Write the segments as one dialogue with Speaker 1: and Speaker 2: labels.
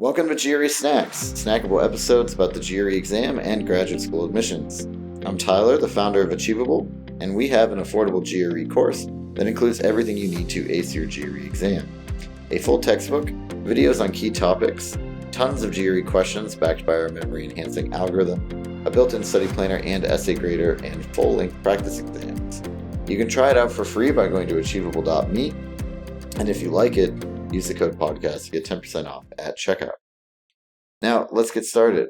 Speaker 1: Welcome to GRE Snacks, snackable episodes about the GRE exam and graduate school admissions. I'm Tyler, the founder of Achievable, and we have an affordable GRE course that includes everything you need to ace your GRE exam. A full textbook, videos on key topics, tons of GRE questions backed by our memory-enhancing algorithm, a built-in study planner and essay grader, and full-length practice exams. You can try it out for free by going to achievable.me, and if you like it, use the code podcast to get 10% off at checkout. Now, let's get started.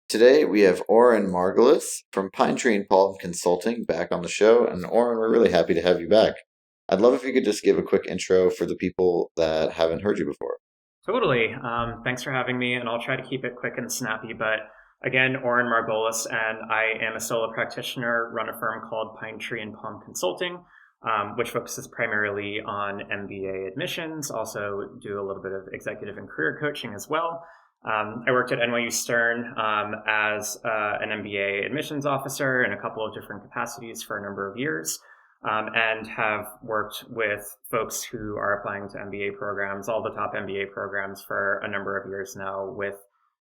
Speaker 1: Today, we have Oren Margolis from Pinetree Palm Consulting back on the show. And Oren, we're really happy to have you back. I'd love if you could just give a quick intro for the people that haven't heard you before.
Speaker 2: Totally. Thanks for having me, and I'll try to keep it quick and snappy. But again, Oren Margolis, and I am a solo practitioner, run a firm called Pinetree Palm Consulting, which focuses primarily on MBA admissions, also do a little bit of executive and career coaching as well. I worked at NYU Stern as an MBA admissions officer in a couple of different capacities for a number of years, and have worked with folks who are applying to MBA programs, all the top MBA programs, for a number of years now with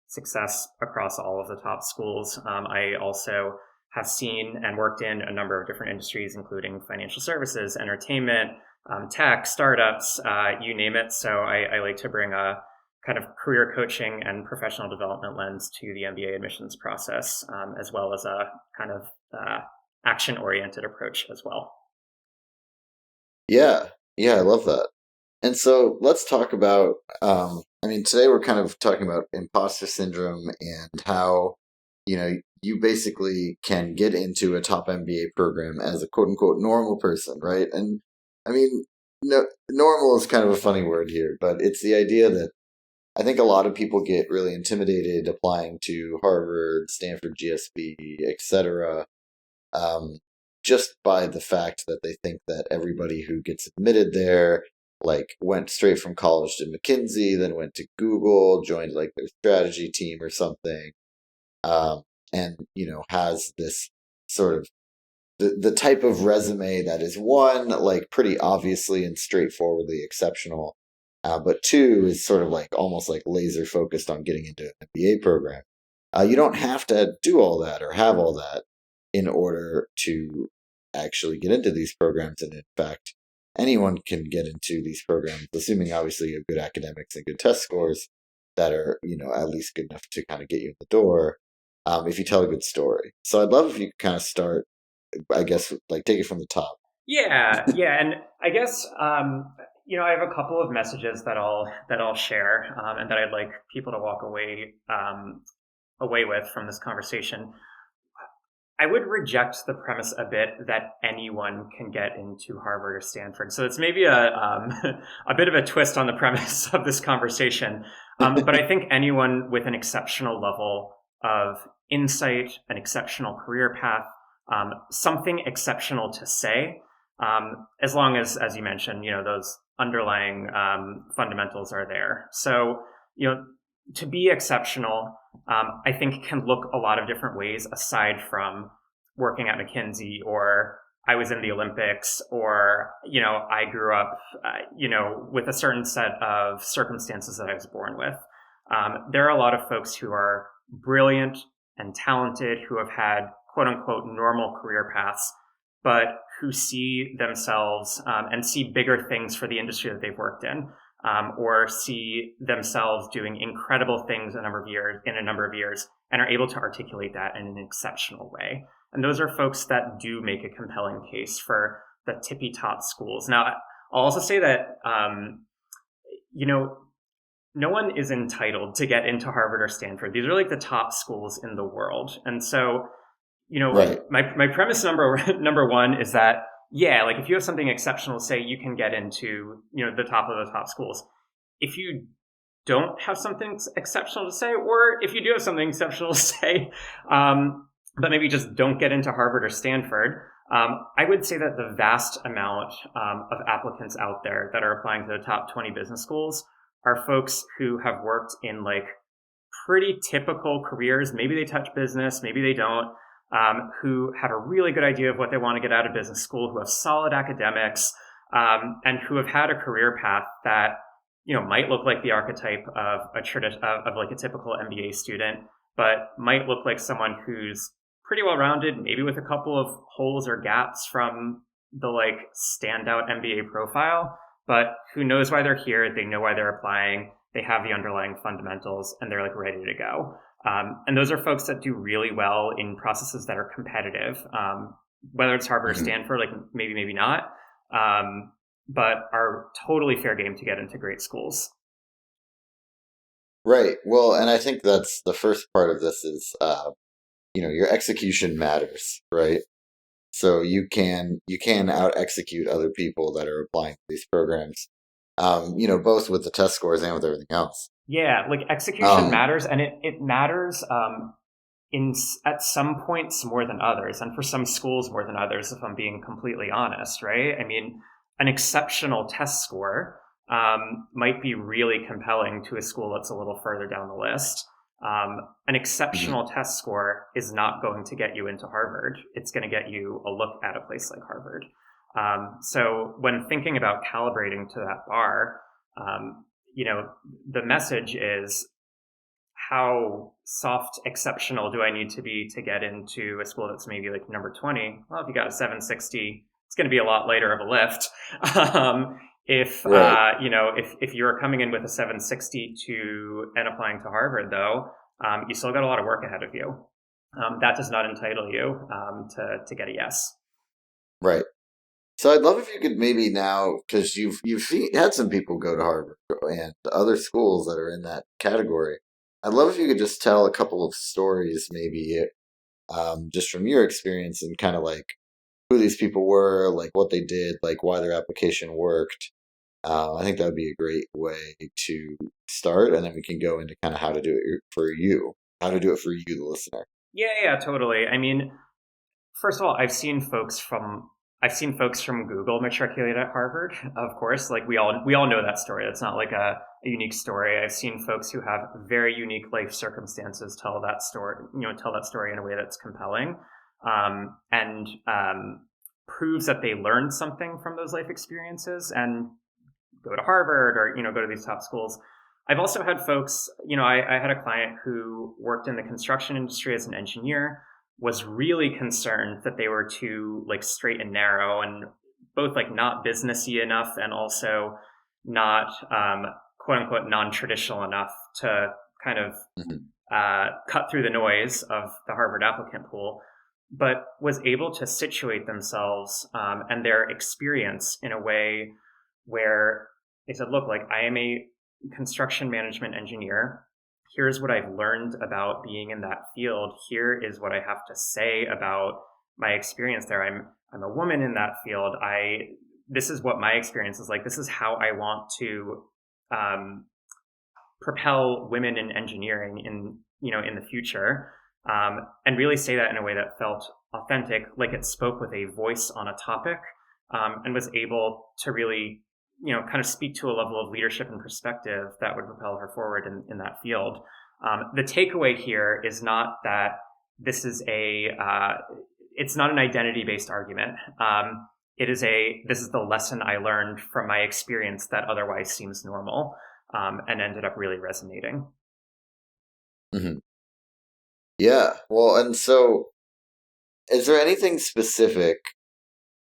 Speaker 2: success across all of the top schools. I also have seen and worked in a number of different industries, including financial services, entertainment, tech, startups, you name it. So I like to bring a kind of career coaching and professional development lens to the MBA admissions process, as well as a kind of action-oriented approach as well.
Speaker 1: Yeah, I love that. And so let's talk about, today we're kind of talking about imposter syndrome and how, you basically can get into a top MBA program as a quote unquote normal person, right? And normal is kind of a funny word here, but it's the idea that I think a lot of people get really intimidated applying to Harvard, Stanford, GSB, etc., just by the fact that they think that everybody who gets admitted there went straight from college to McKinsey, then went to Google, joined their strategy team or something. And has this sort of the type of resume that is one, pretty obviously and straightforwardly exceptional, but two is sort of almost laser focused on getting into an MBA program. You don't have to do all that or have all that in order to actually get into these programs. And in fact, anyone can get into these programs, assuming obviously you have good academics and good test scores that are, at least good enough to kind of get you in the door. If you tell a good story. So I'd love if you could kind of start, I guess, take it from the top.
Speaker 2: Yeah. And I guess, I have a couple of messages that I'll share, and that I'd like people to walk away with from this conversation. I would reject the premise a bit that anyone can get into Harvard or Stanford. So it's maybe a bit of a twist on the premise of this conversation. But I think anyone with an exceptional level of insight, an exceptional career path, something exceptional to say, as long as you mentioned, those underlying fundamentals are there. So, to be exceptional, I think can look a lot of different ways aside from working at McKinsey, or I was in the Olympics, or, I grew up, with a certain set of circumstances that I was born with. There are a lot of folks who are brilliant and talented, who have had quote unquote normal career paths, but who see themselves and see bigger things for the industry that they've worked in, or see themselves doing incredible things in a number of years, and are able to articulate that in an exceptional way. And those are folks that do make a compelling case for the tippy top schools. Now, I'll also say that, no one is entitled to get into Harvard or Stanford. These are the top schools in the world. And so,
Speaker 1: right.
Speaker 2: my premise number one is that, if you have something exceptional to say, you can get into, the top of the top schools. If you don't have something exceptional to say, or if you do have something exceptional to say, but maybe just don't get into Harvard or Stanford, I would say that the vast amount of applicants out there that are applying to the top 20 business schools are folks who have worked in pretty typical careers. Maybe they touch business, maybe they don't, who have a really good idea of what they want to get out of business school, who have solid academics, and who have had a career path that might look like the archetype of of like a typical MBA student, but might look like someone who's pretty well rounded, maybe with a couple of holes or gaps from the like standout MBA profile, but who knows why they're here. They know why they're applying. They have the underlying fundamentals and they're like ready to go. And those are folks that do really well in processes that are competitive, whether it's Harvard or Stanford, like maybe not, but are totally fair game to get into great schools.
Speaker 1: Right. Well, and I think that's the first part of this is, your execution matters, right? So you can out execute other people that are applying to these programs, both with the test scores and with everything else.
Speaker 2: Yeah, like execution matters, and it matters at some points more than others, and for some schools more than others, if I'm being completely honest, right? I mean, an exceptional test score might be really compelling to a school that's a little further down the list. An exceptional test score is not going to get you into Harvard. It's going to get you a look at a place like Harvard. So when thinking about calibrating to that bar, the message is, how soft exceptional do I need to be to get into a school that's maybe like number 20? Well, if you got a 760, it's going to be a lot lighter of a lift. If you're coming in with a 760 and applying to Harvard, though, you still got a lot of work ahead of you. That does not entitle you to get a yes.
Speaker 1: Right. So I'd love if you could maybe now, because you've had some people go to Harvard and other schools that are in that category. I'd love if you could just tell a couple of stories, maybe just from your experience, and kind of like who these people were, like what they did, like why their application worked. I think that would be a great way to start, and then we can go into kind of how to do it for you, the listener.
Speaker 2: Yeah, totally. I mean, first of all, I've seen folks from Google matriculate at Harvard. Of course, like we all know that story. That's not like a unique story. I've seen folks who have very unique life circumstances tell that story in a way that's compelling, and proves that they learned something from those life experiences and go to Harvard or go to these top schools. I've also had folks, I had a client who worked in the construction industry as an engineer, was really concerned that they were too like straight and narrow, and both like not businessy enough and also not quote unquote non-traditional enough to kind of cut through the noise of the Harvard applicant pool, but was able to situate themselves and their experience in a way where they said, look, like I am a construction management engineer. Here's what I've learned about being in that field. Here is what I have to say about my experience there. I'm a woman in that field. This is what my experience is like. This is how I want to propel women in engineering in the future, and really say that in a way that felt authentic, like it spoke with a voice on a topic, and was able to really kind of speak to a level of leadership and perspective that would propel her forward in that field. The takeaway here is not that this is it's not an identity-based argument. This is the lesson I learned from my experience that otherwise seems normal, and ended up really resonating.
Speaker 1: Mm-hmm. Yeah. Well, and so is there anything specific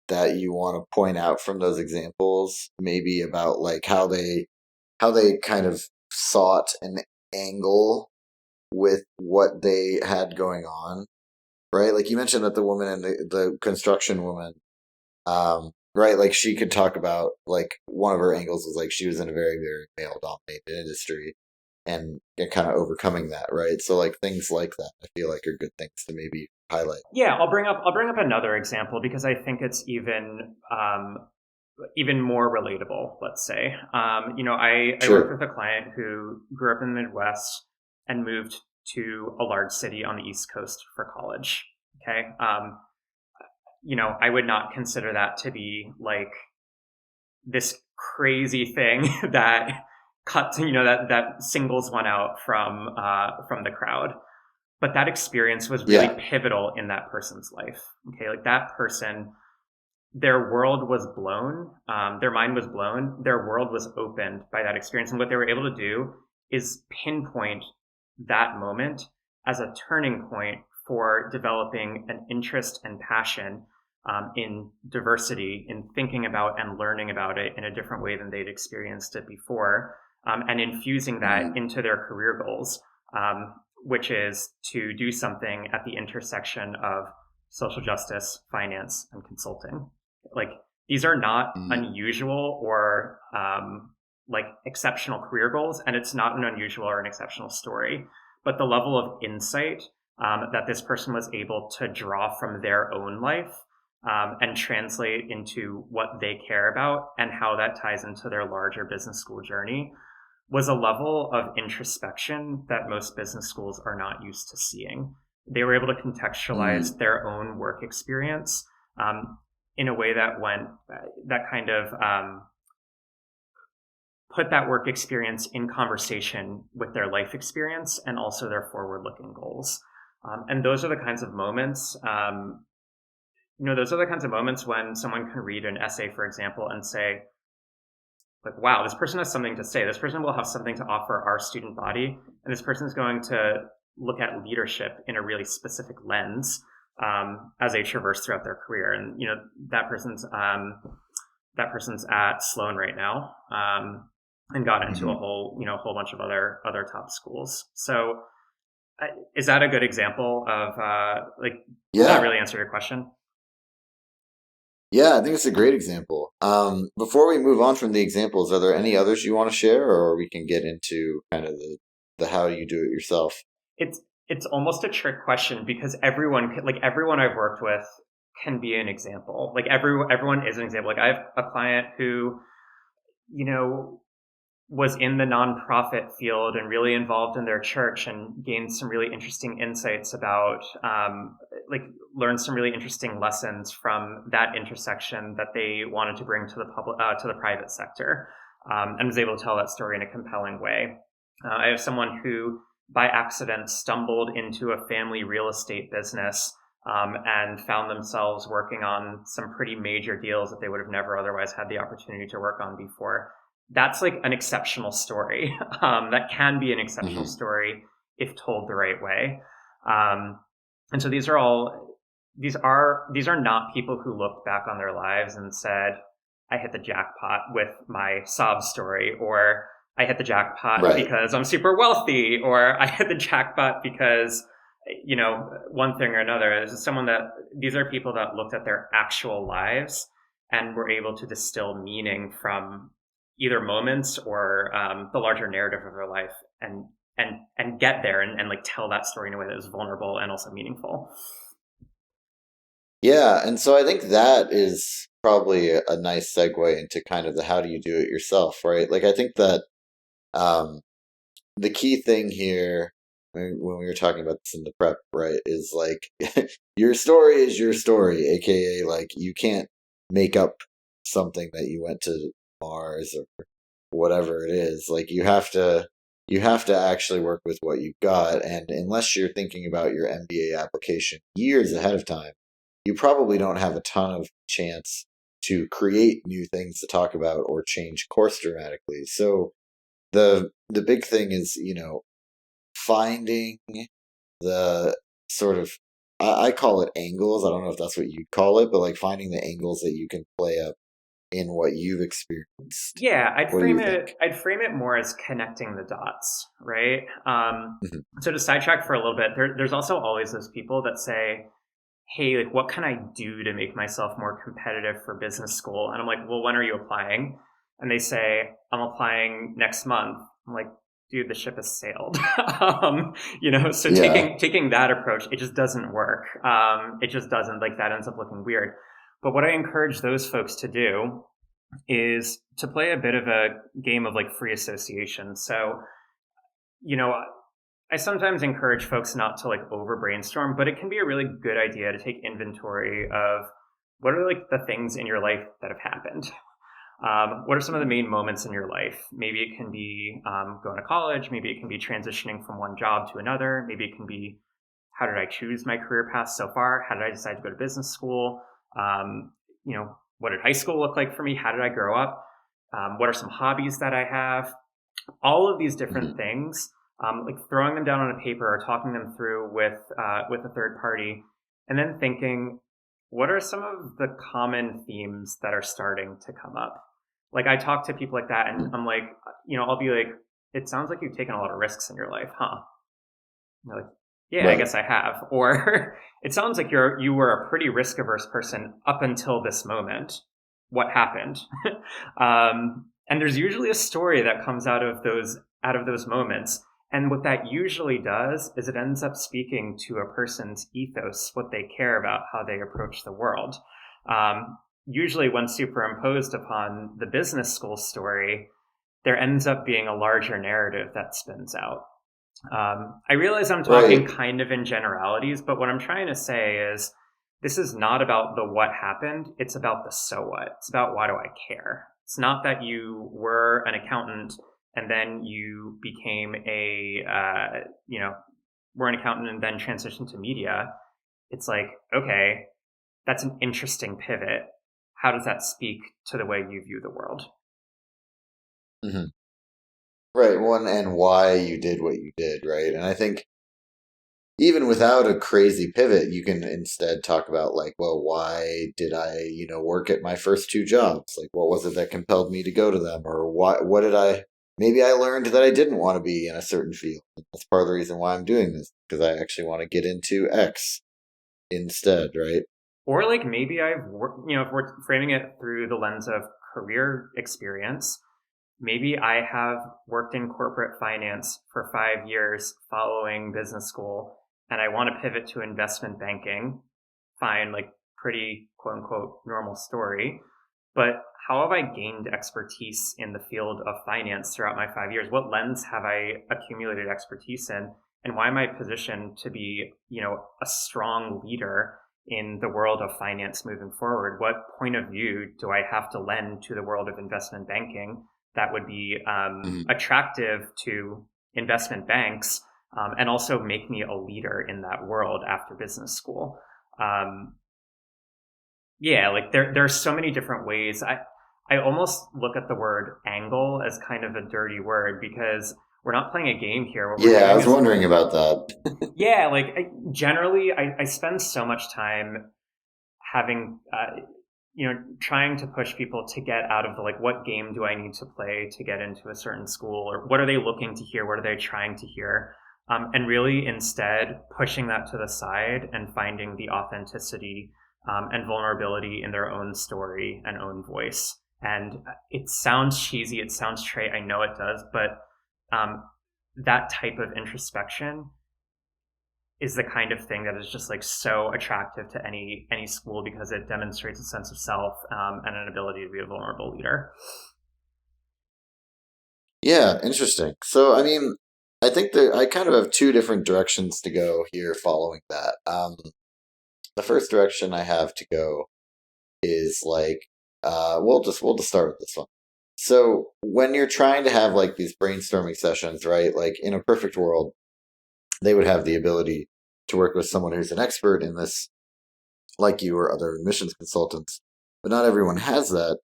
Speaker 1: that you want to point out from those examples, maybe about like how they kind of sought an angle with what they had going on, right? Like you mentioned that the woman and the construction woman, right? Like she could talk about, like one of her angles was like she was in a very, very male dominated industry and kind of overcoming that, right? So like things like that, I feel like are good things to maybe highlight.
Speaker 2: Yeah, I'll bring up another example because I think it's even more relatable. Let's say, I worked with a client who grew up in the Midwest and moved to a large city on the East Coast for college. Okay, I would not consider that to be like this crazy thing that cuts, that singles one out from the crowd. But that experience was really pivotal in that person's life. Okay, like that person their world was blown, their mind was blown, their world was opened by that experience. And what they were able to do is pinpoint that moment as a turning point for developing an interest and passion in diversity, in thinking about and learning about it in a different way than they'd experienced it before, and infusing that into their career goals, which is to do something at the intersection of social justice, finance, and consulting. Like, these are not unusual or like exceptional career goals, and it's not an unusual or an exceptional story. But the level of insight that this person was able to draw from their own life and translate into what they care about and how that ties into their larger business school journey was a level of introspection that most business schools are not used to seeing. They were able to contextualize their own work experience in a way that kind of put that work experience in conversation with their life experience and also their forward-looking goals. And those are the kinds of moments, those are the kinds of moments when someone can read an essay, for example, and say, like, wow, this person has something to say. This person will have something to offer our student body. And this person is going to look at leadership in a really specific lens as they traverse throughout their career. And, that person's at Sloan right now and got into a whole bunch of other top schools. So is that a good example of does that really answer your question?
Speaker 1: Yeah, I think it's a great example. Before we move on from the examples, are there any others you want to share, or we can get into kind of the how you do it yourself?
Speaker 2: It's almost a trick question because everyone I've worked with can be an example. Like everyone is an example. Like I have a client who, was in the nonprofit field and really involved in their church and gained some really interesting insights about, learned some really interesting lessons from that intersection that they wanted to bring to the public, to the private sector, and was able to tell that story in a compelling way. I have someone who, by accident, stumbled into a family real estate business and found themselves working on some pretty major deals that they would have never otherwise had the opportunity to work on before. That's like an exceptional story. That can be an exceptional story if told the right way. And so these are not people who looked back on their lives and said, I hit the jackpot with my sob story, or I hit the jackpot because I'm super wealthy, or I hit the jackpot because, one thing or another. These are people that looked at their actual lives and were able to distill meaning from either moments or the larger narrative of their life and get there and like tell that story in a way that is vulnerable and also meaningful.
Speaker 1: Yeah, and so I think that is probably a nice segue into kind of the how do you do it yourself, right? Like I think that the key thing here when we were talking about this in the prep, right, is like your story is your story, aka like you can't make up something that you went to Mars or whatever it is. Like you have to actually work with what you've got, and unless you're thinking about your MBA application years ahead of time, you probably don't have a ton of chance to create new things to talk about or change course dramatically. So the big thing is, finding the sort of, I call it angles. I don't know if that's what you call it, but like finding the angles that you can play up in what you've experienced.
Speaker 2: Yeah, I'd frame it more as connecting the dots, right? So to sidetrack for a little bit, there's also always those people that say, hey, like, what can I do to make myself more competitive for business school? And I'm like, well, when are you applying? And they say, I'm applying next month. I'm like, dude, the ship has sailed. So taking that approach, it just doesn't work. It just doesn't, like, that ends up looking weird. But what I encourage those folks to do is to play a bit of a game of like free association. So, I sometimes encourage folks not to like over brainstorm, but it can be a really good idea to take inventory of what are like the things in your life that have happened. What are some of the main moments in your life? Maybe it can be going to college. Maybe it can be transitioning from one job to another. Maybe it can be, how did I choose my career path so far? How did I decide to go to business school? what did high school look like for me? How did I grow up? What are some hobbies that I have? All of these different
Speaker 1: Mhm.
Speaker 2: things, like throwing them down on a paper or talking them through with a third party, and then thinking, what are some of the common themes that are starting to come up? Like I talk to people like that, and
Speaker 1: Mhm.
Speaker 2: I'm like, I'll be like, it sounds like you've taken a lot of risks in your life, huh? And they're like, yeah, I
Speaker 1: Right.
Speaker 2: guess I have. Or it sounds like you were a pretty risk averse person up until this moment. What happened? And there's usually a story that comes out of those moments. And what that usually does is it ends up speaking to a person's ethos, what they care about, how they approach the world. Usually, when superimposed upon the business school story, there ends up being a larger narrative that spins out. I realize I'm talking
Speaker 1: Right.
Speaker 2: kind of in generalities, but what I'm trying to say is this is not about the what happened. It's about the so what. It's about why do I care? It's not that you were an accountant and then you became were an accountant and then transitioned to media. It's like, okay, that's an interesting pivot. How does that speak to the way you view the world?
Speaker 1: Hmm. Right. One, and why you did what you did, right? And I think even without a crazy pivot, you can instead talk about like, well, why did I, work at my first two jobs? Like, what was it that compelled me to go to them? Or what did maybe I learned that I didn't want to be in a certain field. That's part of the reason why I'm doing this, because I actually want to get into X instead, right?
Speaker 2: Or like maybe if we're framing it through the lens of career experience, maybe I have worked in corporate finance for 5 years following business school, and I want to pivot to investment banking. Fine, like pretty quote unquote normal story. But how have I gained expertise in the field of finance throughout my 5 years? What lens have I accumulated expertise in? And why am I positioned to be, a strong leader in the world of finance moving forward? What point of view do I have to lend to the world of investment banking that would be
Speaker 1: Hmm.
Speaker 2: attractive to investment banks and also make me a leader in that world after business school? Um, yeah, like there's so many different ways. I almost look at the word angle as kind of a dirty word because we're not playing a game here. What we're
Speaker 1: Yeah, I
Speaker 2: doing
Speaker 1: was
Speaker 2: is
Speaker 1: wondering about that.
Speaker 2: yeah, like generally I spend so much time having trying to push people to get out of the like what game do I need to play to get into a certain school, or what are they looking to hear, what are they trying to hear, and really instead pushing that to the side and finding the authenticity and vulnerability in their own story and own voice. And it sounds cheesy, it sounds trite, I know it does, but um, that type of introspection is the kind of thing that is just like so attractive to any school because it demonstrates a sense of self and an ability to be a vulnerable leader.
Speaker 1: Yeah, interesting. So, I mean, I think that I kind of have two different directions to go here following that. The first direction I have to go is like, we'll just start with this one. So, when you're trying to have like these brainstorming sessions, right? Like in a perfect world, they would have the ability to work with someone who's an expert in this, like you or other admissions consultants. But not everyone has that.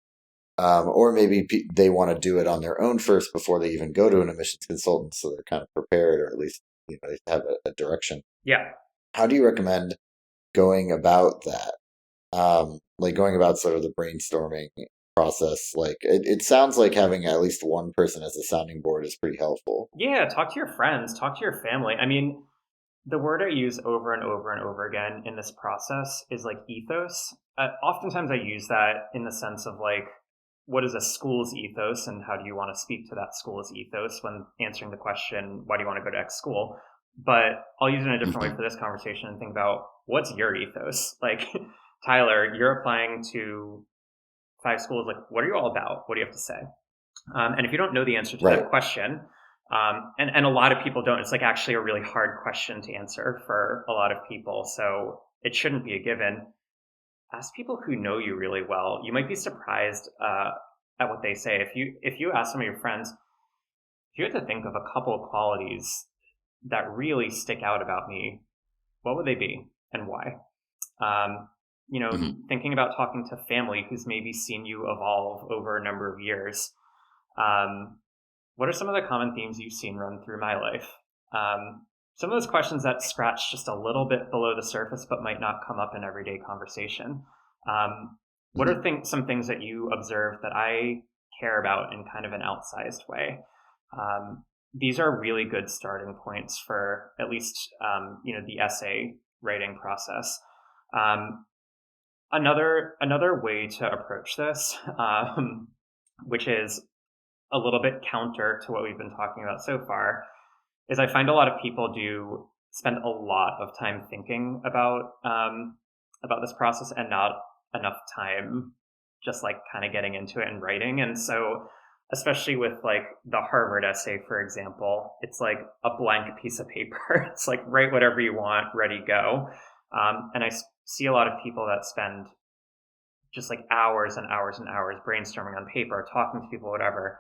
Speaker 1: Or maybe they want to do it on their own first before they even go to an admissions consultant, so they're kind of prepared, or at least they have a direction.
Speaker 2: Yeah.
Speaker 1: How do you recommend going about that? Like going about sort of the brainstorming process. Like it sounds like having at least one person as a sounding board is pretty helpful.
Speaker 2: Yeah. Talk to your friends, talk to your family. I mean, the word I use over and over and over again in this process is like ethos. Oftentimes I use that in the sense of like, what is a school's ethos and how do you want to speak to that school's ethos when answering the question, why do you want to go to X school? But I'll use it in a different way
Speaker 1: Hmm.
Speaker 2: for this conversation and think about what's your ethos? Like, Tyler, you're applying to 5 schools. Like, what are you all about? What do you have to say? And if you don't know the answer to
Speaker 1: Right.
Speaker 2: that question, and a lot of people don't, it's like actually a really hard question to answer for a lot of people. So it shouldn't be a given. Ask people who know you really well. You might be surprised at what they say. If you ask some of your friends, if you had to think of a couple of qualities that really stick out about me, what would they be and why? Um, thinking about talking to family who's maybe seen you evolve over a number of years. What are some of the common themes you've seen run through my life? Some of those questions that scratch just a little bit below the surface, but might not come up in everyday conversation. What are some things that you observe that I care about in kind of an outsized way? These are really good starting points for at least, the essay writing process. Another way to approach this, which is a little bit counter to what we've been talking about so far, is I find a lot of people do spend a lot of time thinking about this process and not enough time just like kind of getting into it and writing. And so, especially with like the Harvard essay, for example, it's like a blank piece of paper. It's like write whatever you want, ready, go. And I see a lot of people that spend just like hours and hours and hours brainstorming on paper, talking to people, whatever.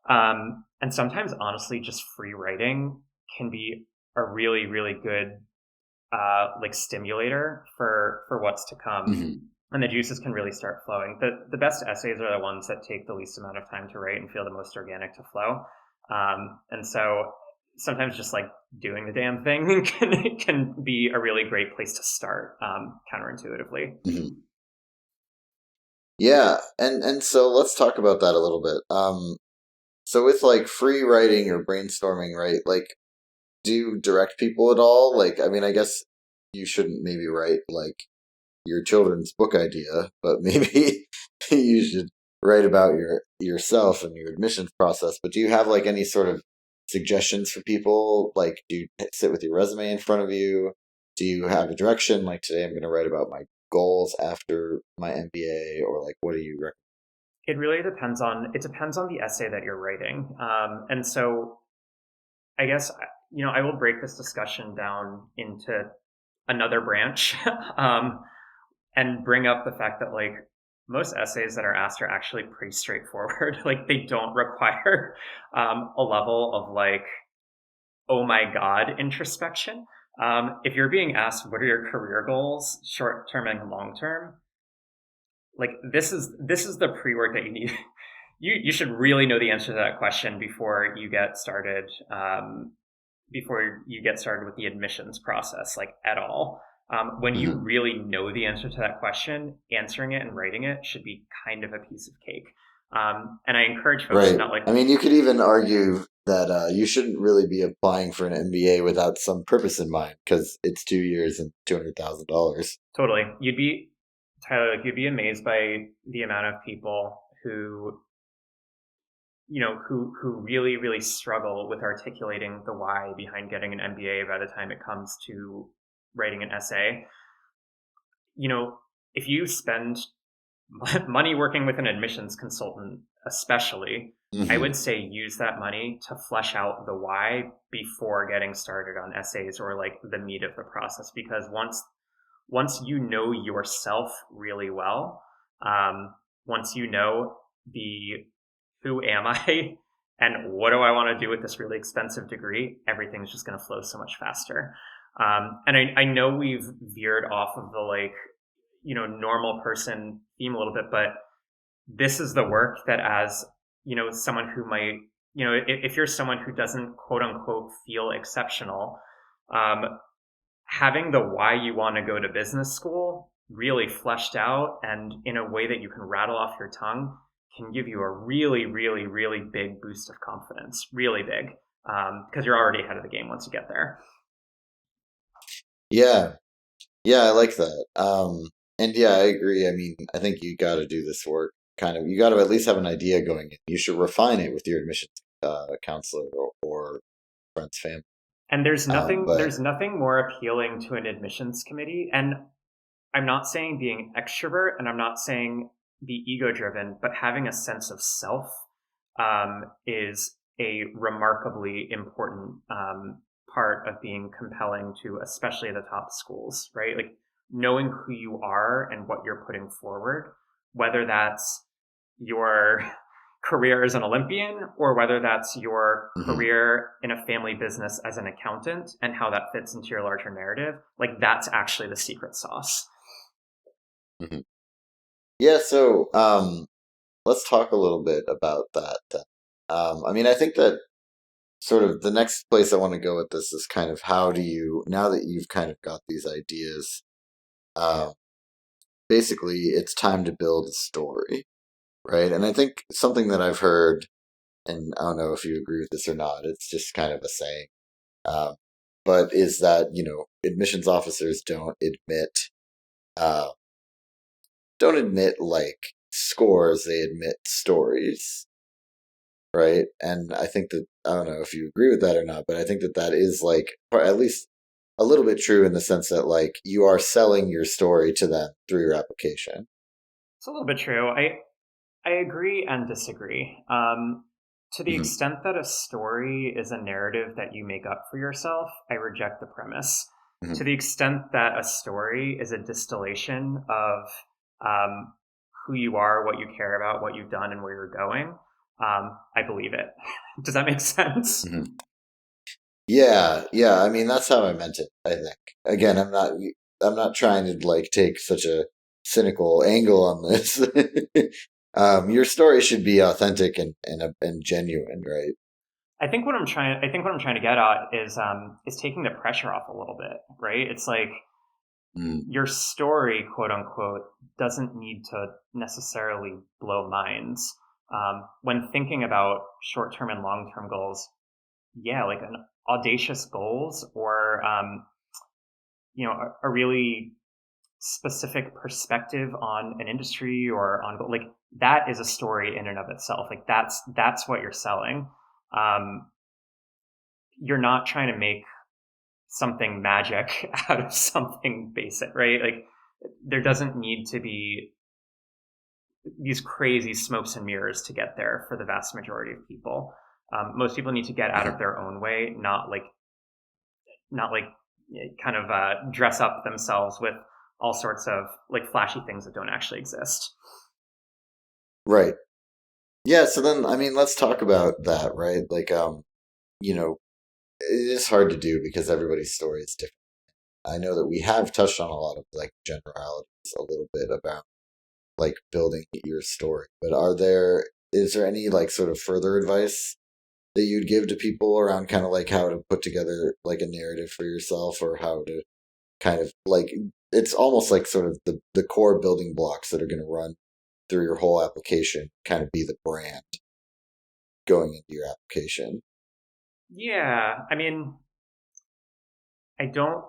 Speaker 2: And sometimes, honestly, just free writing can be a really, really good like stimulator for what's to come.
Speaker 1: Mm-hmm.
Speaker 2: And the juices can really start flowing. The best essays are the ones that take the least amount of time to write and feel the most organic to flow. And so sometimes just like doing the damn thing can be a really great place to start, counterintuitively.
Speaker 1: Mm-hmm. Yeah, and so let's talk about that a little bit. So with like free writing or brainstorming, right? Like, do you direct people at all? Like, I mean, I guess you shouldn't maybe write like your children's book idea, but maybe you should write about yourself and your admissions process. But do you have like any sort of suggestions for people? Like, do you sit with your resume in front of you? Do you have a direction? Like today, I'm going to write about my goals after my MBA, or like, what do you recommend?
Speaker 2: It really depends on the essay that you're writing. And so I guess, I will break this discussion down into another branch, and bring up the fact that like most essays that are asked are actually pretty straightforward. Like they don't require a level of like, oh my God, introspection. If you're being asked what are your career goals, short term and long term, like this is the pre-work that you need. You should really know the answer to that question before you get started. Before you get started with the admissions process, like at all. When you really know the answer to that question, answering it and writing it should be kind of a piece of cake. And I encourage folks to not like.
Speaker 1: I mean, you could even argue that you shouldn't really be applying for an MBA without some purpose in mind, because it's 2 years and $200,000.
Speaker 2: Totally, you'd be amazed by the amount of people who really, really struggle with articulating the why behind getting an MBA by the time it comes to writing an essay. If you spend money working with an admissions consultant, especially, I would say use that money to flesh out the why before getting started on essays or like the meat of the process. Because once you know yourself really well, once you know the who am I and what do I want to do with this really expensive degree, everything's just going to flow so much faster. And I know we've veered off of the like, normal person theme a little bit, but this is the work that as, someone who might, if you're someone who doesn't quote unquote feel exceptional, having the why you want to go to business school really fleshed out and in a way that you can rattle off your tongue can give you a really, really, really big boost of confidence, really big, because you're already ahead of the game once you get there.
Speaker 1: Yeah, I like that. And yeah, I agree. I mean, I think you got to do this work. You got to at least have an idea going in. You should refine it with your admissions counselor or friends, family.
Speaker 2: And there's nothing more appealing to an admissions committee. And I'm not saying being extrovert, and I'm not saying be ego-driven, but having a sense of self is a remarkably important part of being compelling to especially the top schools, right? Like knowing who you are and what you're putting forward, whether that's your career as an Olympian or whether that's your career in a family business as an accountant and how that fits into your larger narrative, like that's actually the secret sauce.
Speaker 1: Hmm. Yeah. So let's talk a little bit about that then. I mean, I think that sort of the next place I want to go with this is kind of how do you, now that you've kind of got these ideas, um, basically it's time to build a story, right? And I think something that I've heard, and I don't know if you agree with this or not, it's just kind of a saying, um, but is that, admissions officers uh, don't admit like scores, they admit stories, right? And I think that, I don't know if you agree with that or not, but I think that that is like, or at least a little bit true in the sense that like you are selling your story to them through your application.
Speaker 2: It's a little bit true. I agree and disagree. To the
Speaker 1: Hmm.
Speaker 2: extent that a story is a narrative that you make up for yourself, I reject the premise.
Speaker 1: Hmm.
Speaker 2: To the extent that a story is a distillation of um, who you are, what you care about, what you've done, and where you're going, I believe it. Does that make sense?
Speaker 1: Hmm. Yeah, yeah. I mean, that's how I meant it. I think. Again, I'm not trying to like take such a cynical angle on this. Your story should be authentic and genuine, right?
Speaker 2: I think what I'm trying to get at is taking the pressure off a little bit, right? It's like
Speaker 1: Mm.
Speaker 2: your story, quote unquote, doesn't need to necessarily blow minds. When thinking about short term and long term goals, yeah, like an audacious goals or a really specific perspective on an industry or on like that is a story in and of itself. Like that's what you're selling. Um, you're not trying to make something magic out of something basic, right? Like there doesn't need to be these crazy smokes and mirrors to get there for the vast majority of people. Most people need to get out of
Speaker 1: Mhm.
Speaker 2: their own way, not like kind of dress up themselves with all sorts of like flashy things that don't actually exist.
Speaker 1: Right. Yeah. So then, I mean, let's talk about that, right? Like, you know, it is hard to do because everybody's story is different. I know that we have touched on a lot of like generalities a little bit about like building your story, but is there any like sort of further advice that you'd give to people around kind of like how to put together like a narrative for yourself or how to kind of like it's almost like sort of the core building blocks that are going to run through your whole application kind of be the brand going into your application.
Speaker 2: Yeah, I mean, I don't.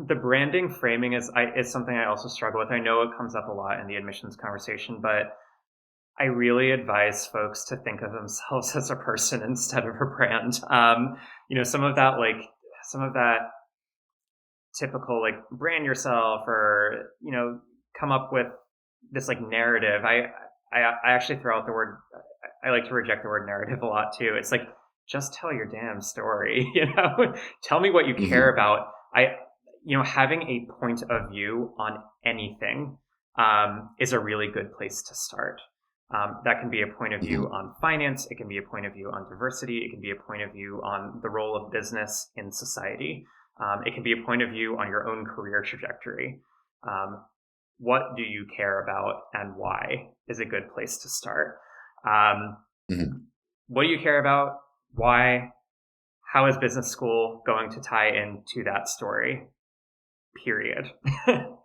Speaker 2: The branding framing is something I also struggle with. I know it comes up a lot in the admissions conversation, but I really advise folks to think of themselves as a person instead of a brand. Some of that typical like brand yourself or come up with this like narrative. I actually throw out the word. I like to reject the word narrative a lot too. It's like just tell your damn story. Tell me what you care
Speaker 1: Hmm.
Speaker 2: about. Having a point of view on anything is a really good place to start. That can be a point of view
Speaker 1: Hmm.
Speaker 2: on finance. It can be a point of view on diversity. It can be a point of view on the role of business in society. It can be a point of view on your own career trajectory. Um, what do you care about and why is a good place to start. Um,
Speaker 1: Hmm.
Speaker 2: what do you care about? Why? How is business school going to tie into that story? Period.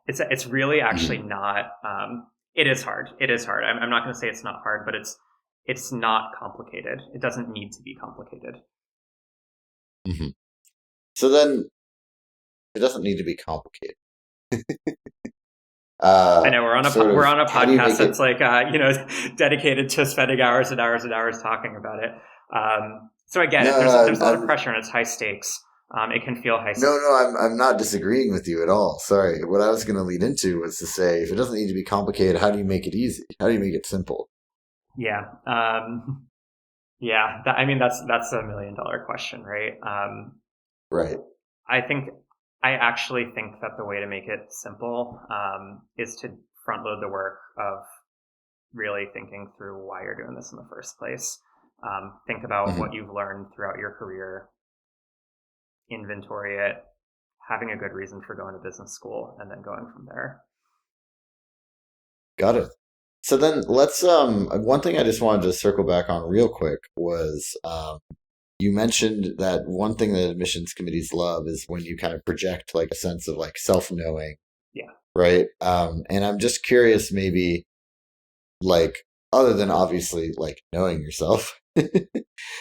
Speaker 2: It's really actually
Speaker 1: Hmm.
Speaker 2: not. It is hard. It is hard. I'm not going to say it's not hard, but it's not complicated. It doesn't need to be complicated.
Speaker 1: Hmm. So then it doesn't need to be complicated.
Speaker 2: I know
Speaker 1: Sort
Speaker 2: we're
Speaker 1: of
Speaker 2: on a
Speaker 1: how do you
Speaker 2: podcast
Speaker 1: make it?
Speaker 2: that's like dedicated to spending hours and hours and hours talking about it. So I get it.
Speaker 1: No, no,
Speaker 2: There's a lot of
Speaker 1: I'm
Speaker 2: pressure and it's high stakes. It can feel high
Speaker 1: no, no,
Speaker 2: stakes.
Speaker 1: I'm not disagreeing with you at all. Sorry. What I was going to lead into was to say if it doesn't need to be complicated, how do you make it easy? How do you make it simple?
Speaker 2: Yeah. Yeah. I mean that's $1 million question, right?
Speaker 1: Right.
Speaker 2: I think I actually think that the way to make it simple is to front load the work of really thinking through why you're doing this in the first place. Think about what
Speaker 1: Hmm.
Speaker 2: you've learned throughout your career, inventory it, having a good reason for going to business school, and then going from there.
Speaker 1: got it. So then let's one thing I just wanted to circle back on real quick was you mentioned that one thing that admissions committees love is when you kind of project like a sense of like self-knowing.
Speaker 2: Yeah.
Speaker 1: Right. And I'm just curious, maybe like other than obviously like knowing yourself,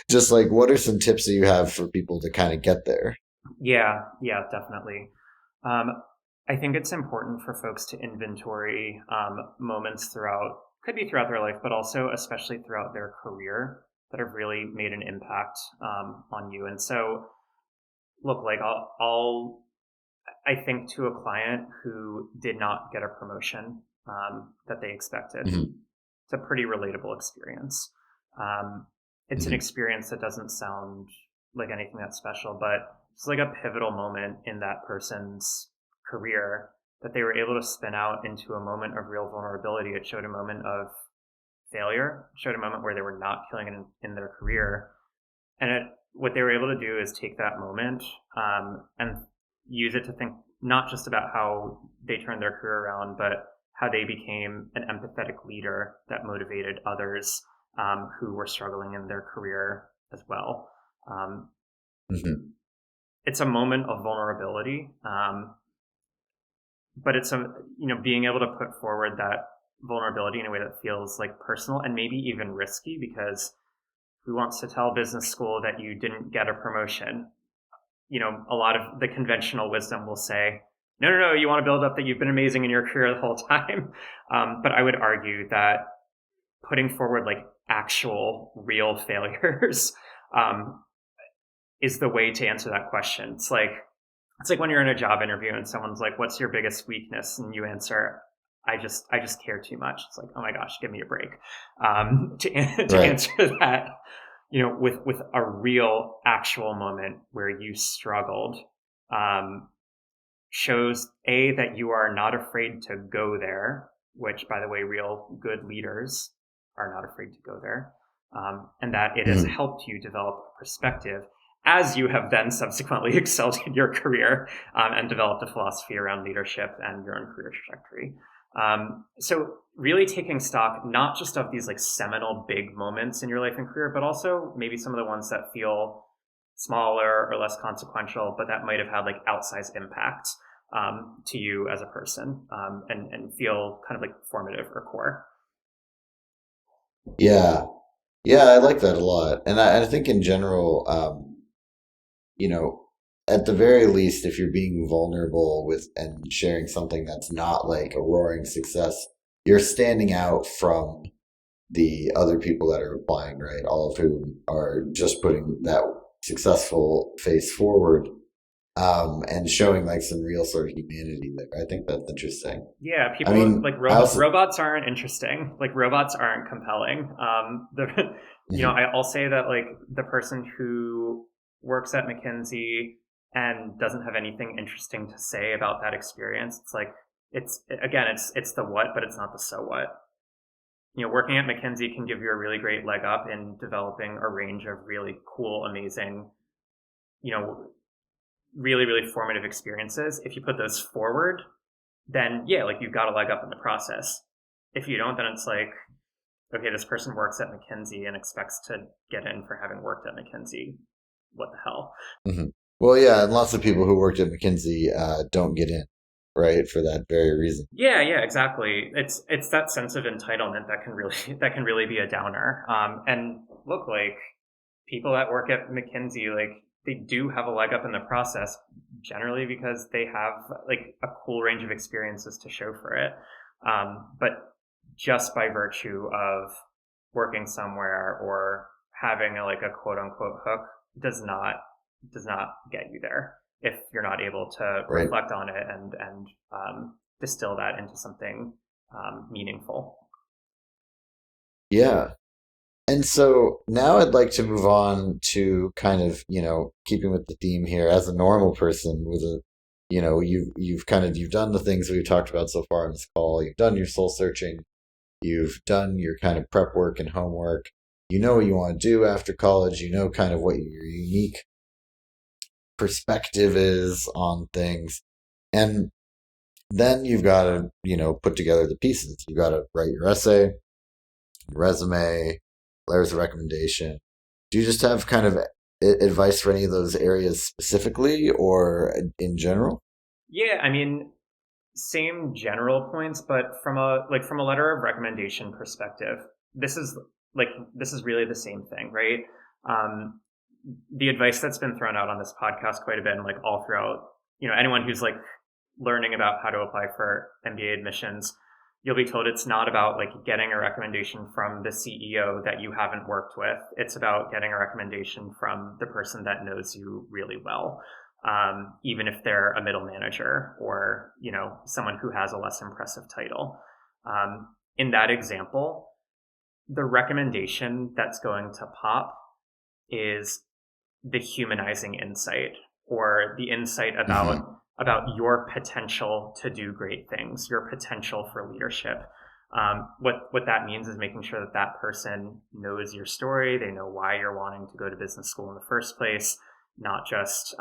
Speaker 1: just like what are some tips that you have for people to kind of get there?
Speaker 2: Yeah, definitely. I think it's important for folks to inventory moments could be throughout their life, but also especially throughout their career that have really made an impact on you. And so, look, like I think to a client who did not get a promotion that they expected.
Speaker 1: Mm-hmm.
Speaker 2: It's a pretty relatable experience. It's an experience that doesn't sound like anything that's special, but it's like a pivotal moment in that person's career that they were able to spin out into a moment of real vulnerability. It showed a moment of failure, it showed a moment where they were not killing it in their career. And what they were able to do is take that moment and use it to think not just about how they turned their career around, but how they became an empathetic leader that motivated others who were struggling in their career as well. It's a moment of vulnerability, but it's being able to put forward that vulnerability in a way that feels like personal and maybe even risky, because who wants to tell business school that you didn't get a promotion? A lot of the conventional wisdom will say, no, you want to build up that you've been amazing in your career the whole time. But I would argue that putting forward like actual real failures is the way to answer that question. It's like when you're in a job interview and someone's like, what's your biggest weakness? And you answer, I just care too much. It's like, oh my gosh, give me a break. To answer that, with a real actual moment where you struggled, shows that you are not afraid to go there, which, by the way, real good leaders are not afraid to go there, and that it has helped you develop a perspective as you have then subsequently excelled in your career and developed a philosophy around leadership and your own career trajectory. So really taking stock, not just of these like seminal big moments in your life and career, but also maybe some of the ones that feel smaller or less consequential, but that might have had like outsized impact to you as a person and feel kind of like formative or core.
Speaker 1: Yeah. I like that a lot. And I think in general, at the very least, if you're being vulnerable with and sharing something that's not like a roaring success, you're standing out from the other people that are applying, right? All of whom are just putting that successful face forward and showing like some real sort of humanity there. I think that's interesting.
Speaker 2: Yeah, people like robots aren't interesting. Like robots aren't compelling. I'll say that like the person who works at McKinsey and doesn't have anything interesting to say about that experience, it's like it's the what, but it's not the so what. Working at McKinsey can give you a really great leg up in developing a range of really cool, amazing, really, really formative experiences. If you put those forward, then yeah, like you've got a leg up in the process. If you don't, then it's like, okay, this person works at McKinsey and expects to get in for having worked at McKinsey. What the hell?
Speaker 1: Mm-hmm. Well, yeah, and lots of people who worked at McKinsey don't get in, right, for that very reason.
Speaker 2: Yeah, exactly. It's that sense of entitlement that can really be a downer. And look, like people that work at McKinsey, like they do have a leg up in the process, generally because they have like a cool range of experiences to show for it. But just by virtue of working somewhere or having a quote unquote hook does not get you there if you're not able to reflect on it and distill that into something meaningful.
Speaker 1: Yeah. And so now I'd like to move on to kind of, keeping with the theme here as a normal person with you've done the things we've talked about so far on this call. You've done your soul searching. You've done your kind of prep work and homework. You know what you want to do after college. You know kind of what your unique perspective is on things. And then you've got to, put together the pieces. You've got to write your essay, resume, letters of recommendation. Do you just have kind of advice for any of those areas specifically or in general?
Speaker 2: Yeah, I mean, same general points, but from a letter of recommendation perspective, this is this is really the same thing, right? Um, the advice that's been thrown out on this podcast quite a bit, and like all throughout, anyone who's like learning about how to apply for MBA admissions, you'll be told it's not about like getting a recommendation from the CEO that you haven't worked with. It's about getting a recommendation from the person that knows you really well, even if they're a middle manager or someone who has a less impressive title. In that example, the recommendation that's going to pop is the humanizing insight or the insight
Speaker 1: Mm-hmm.
Speaker 2: about your potential to do great things, your potential for leadership. What that means is making sure that that person knows your story. They know why you're wanting to go to business school in the first place, not just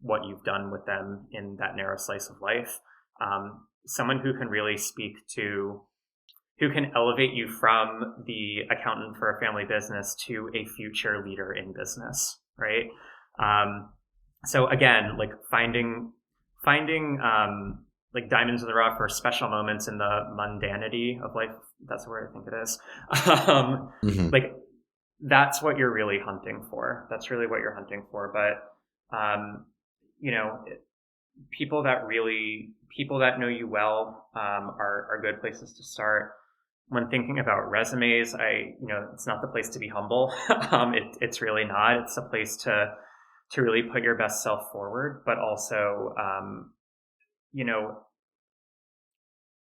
Speaker 2: what you've done with them in that narrow slice of life. Someone who can really speak to, who can elevate you from the accountant for a family business to a future leader in business, right? So again, like finding like diamonds in the rough or special moments in the mundanity of life. That's the word I think it is.
Speaker 1: Mm-hmm.
Speaker 2: Like that's what you're really hunting for. That's really what you're hunting for. But you know, people that know you well are good places to start. When thinking about resumes, it's not the place to be humble. It's really not. It's a place to really put your best self forward, but also, you know,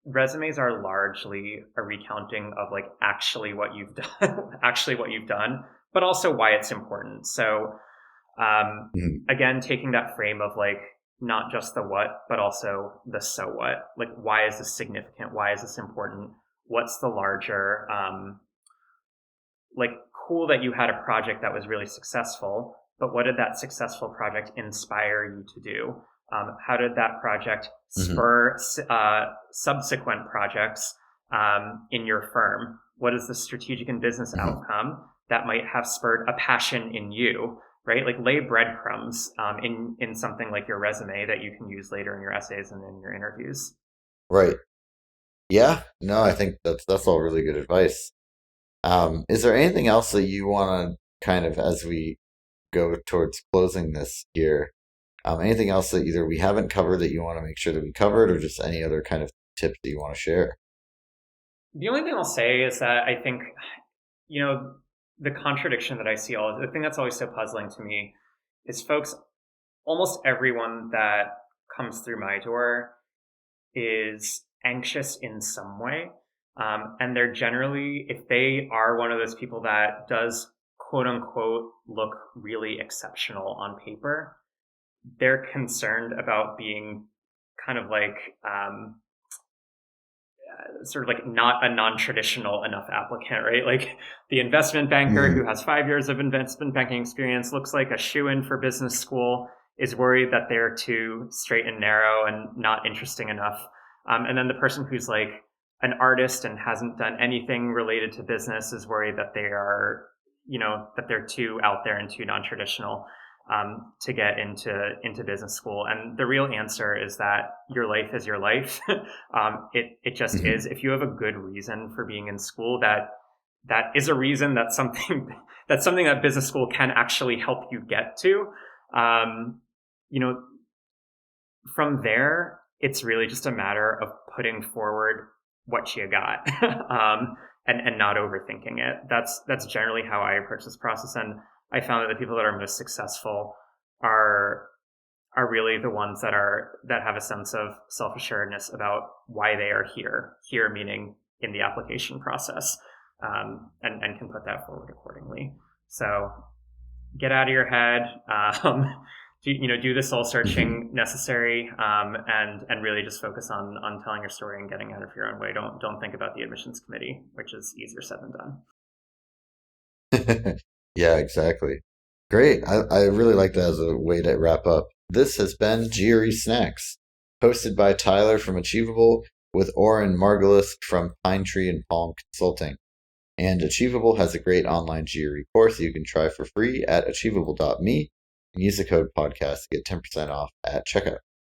Speaker 2: resumes are largely a recounting of like actually what you've done, actually what you've done, but also why it's important. So,
Speaker 1: Mm-hmm.
Speaker 2: again, taking that frame of like not just the what, but also the so what. Like, why is this significant? Why is this important? What's the larger, like, cool that you had a project that was really successful, but what did that successful project inspire you to do? How did that project
Speaker 1: Mm-hmm.
Speaker 2: spur subsequent projects in your firm? What is the strategic and business
Speaker 1: Mm-hmm.
Speaker 2: outcome that might have spurred a passion in you? Right, like lay breadcrumbs in something like your resume that you can use later in your essays and in your interviews.
Speaker 1: Right. Yeah. No, I think that's all really good advice. Is there anything else that you want to kind of, as we go towards closing this here, anything else that either we haven't covered that you want to make sure that we covered, or just any other kind of tips that you want to share?
Speaker 2: The only thing I'll say is that I think, you know, the contradiction that I see, the thing that's always so puzzling to me is folks, almost everyone that comes through my door is anxious in some way. And they're generally, if they are one of those people that does quote unquote look really exceptional on paper, they're concerned about being kind of like sort of like not a non-traditional enough applicant, right? Like the investment banker
Speaker 1: Mm-hmm.
Speaker 2: who has 5 years of investment banking experience, looks like a shoe-in for business school, is worried that they're too straight and narrow and not interesting enough. And then the person who's like an artist and hasn't done anything related to business is worried that they are, that they're too out there and too non-traditional to get into business school. And the real answer is that your life is your life. It just
Speaker 1: Mm-hmm.
Speaker 2: is. If you have a good reason for being in school, that is a reason, that's something that's something that business school can actually help you get to. Um, you know, from there, it's really just a matter of putting forward what you got, and not overthinking it. That's generally how I approach this process, and I found that the people that are most successful are are really the ones that have a sense of self assuredness about why they are here. Here meaning in the application process, and can put that forward accordingly. So get out of your head. Do the soul
Speaker 1: Mm-hmm.
Speaker 2: searching necessary, and really just focus on telling your story and getting out of your own way. Don't think about the admissions committee, which is easier said than done.
Speaker 1: Yeah, exactly. Great. I really like that as a way to wrap up. This has been GRE Snacks. hosted by Tyler from Achievable with Oren Margolis from Pinetree and Palm Consulting. And Achievable has a great online GRE course you can try for free at achievable.me and use the code podcast to get 10% off at checkout.